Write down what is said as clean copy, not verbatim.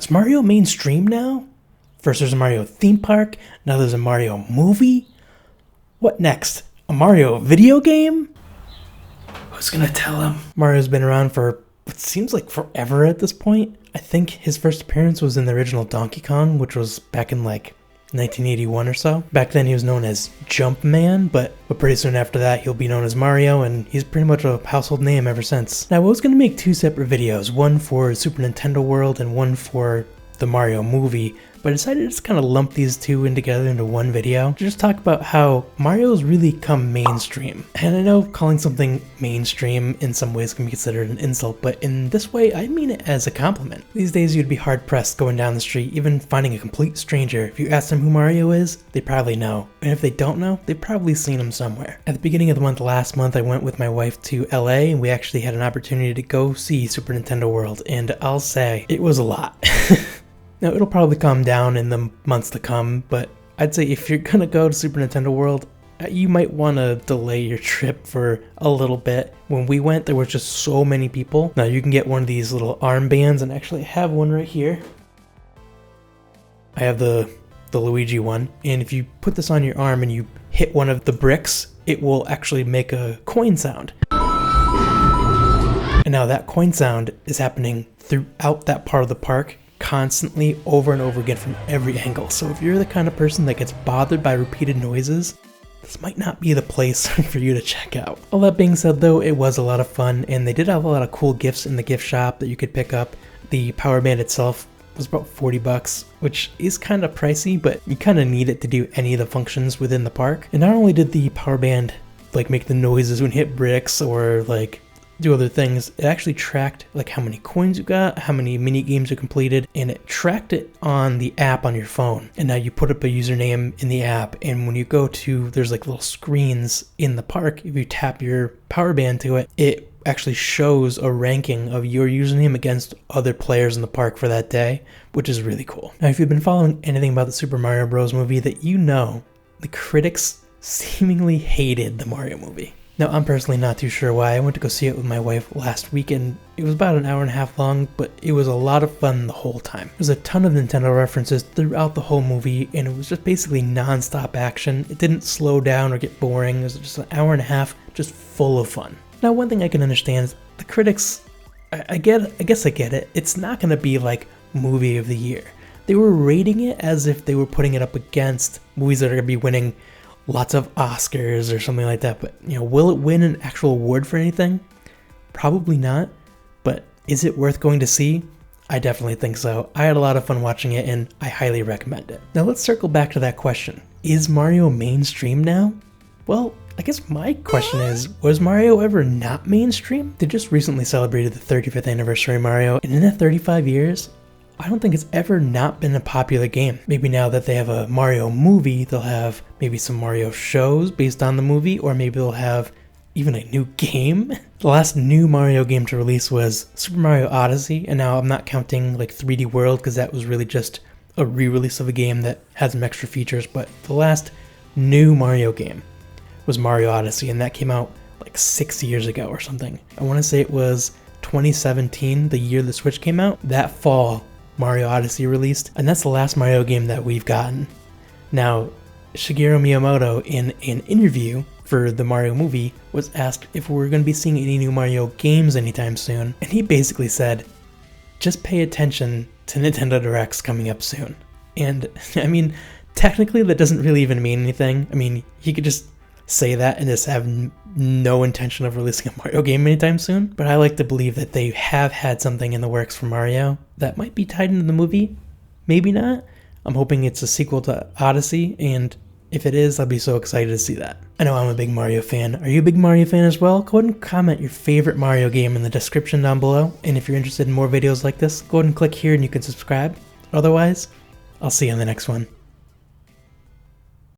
Is Mario mainstream now? First there's a Mario theme park, now there's a Mario movie? What next? A Mario video game? Who's gonna tell him? Mario's been around for what seems like forever at this point. I think his first appearance was in the original Donkey Kong, which was back in like 1981 or so. Back then he was known as Jumpman, but pretty soon after that he'll be known as Mario, and he's pretty much a household name ever since. Now I was going to make two separate videos, one for Super Nintendo World and one for the Mario movie, but I decided to just kind of lump these two in together into one video to just talk about how Mario's really come mainstream. And I know calling something mainstream in some ways can be considered an insult, but in this way I mean it as a compliment. These days you'd be hard pressed going down the street, even finding a complete stranger. If you ask them who Mario is, they probably know. And if they don't know, they've probably seen him somewhere. At the beginning of the month last month, I went with my wife to LA and we actually had an opportunity to go see Super Nintendo World, and I'll say it was a lot. Now, it'll probably calm down in the months to come, but I'd say if you're gonna go to Super Nintendo World, you might want to delay your trip for a little bit. When we went, there was just so many people. Now, you can get one of these little armbands, and actually I have one right here. I have the Luigi one, and if you put this on your arm and you hit one of the bricks, it will actually make a coin sound. And now that coin sound is happening throughout that part of the park, constantly over and over again from every angle. So if you're the kind of person that gets bothered by repeated noises, this might not be the place for you to check out. All that being said though, it was a lot of fun, and they did have a lot of cool gifts in the gift shop that you could pick up. The power band itself was about $40, which is kind of pricey, but you kind of need it to do any of the functions within the park. And not only did the power band like make the noises when you hit bricks or like do other things, it actually tracked like how many coins you got, how many mini games you completed, and it tracked it on the app on your phone. And now you put up a username in the app, and when you go to, there's like little screens in the park, if you tap your power band to it, it actually shows a ranking of your username against other players in the park for that day, which is really cool. Now if you've been following anything about the Super Mario Bros. Movie, that you know the critics seemingly hated the Mario movie. Now, I'm personally not too sure why. I went to go see it with my wife last weekend. It was about an hour and a half long, but it was a lot of fun the whole time. There's a ton of Nintendo references throughout the whole movie, and it was just basically non-stop action. It didn't slow down or get boring. It was just an hour and a half just full of fun. Now, one thing I can understand is the critics, I guess I get it. It's not going to be like movie of the year. They were rating it as if they were putting it up against movies that are going to be winning lots of Oscars or something like that, but you know, will it win an actual award for anything? Probably not, but is it worth going to see? I definitely think so. I had a lot of fun watching it, and I highly recommend it. Now let's circle back to that question. Is Mario mainstream now? Well, I guess my question is, was Mario ever not mainstream? They just recently celebrated the 35th anniversary of Mario, and in that 35 years, I don't think it's ever not been a popular game. Maybe now that they have a Mario movie, they'll have maybe some Mario shows based on the movie, or maybe they'll have even a new game. The last new Mario game to release was Super Mario Odyssey, and now I'm not counting like 3D World because that was really just a re-release of a game that had some extra features, but the last new Mario game was Mario Odyssey, and that came out like 6 years ago or something. I want to say it was 2017, the year the Switch came out. That fall, Mario Odyssey released, and that's the last Mario game that we've gotten. Now, Shigeru Miyamoto, in an interview for the Mario movie, was asked if we were going to be seeing any new Mario games anytime soon, and he basically said, just pay attention to Nintendo Directs coming up soon. And, I mean, technically that doesn't really even mean anything. I mean, he could just say that and just have no intention of releasing a Mario game anytime soon, but I like to believe that they have had something in the works for Mario that might be tied into the movie. Maybe not. I'm hoping it's a sequel to Odyssey, and if it is, I'll be so excited to see that. I know I'm a big Mario fan. Are you a big Mario fan as well? Go ahead and comment your favorite Mario game in the description down below, and if you're interested in more videos like this, go ahead and click here and you can subscribe. Otherwise, I'll see you in the next one.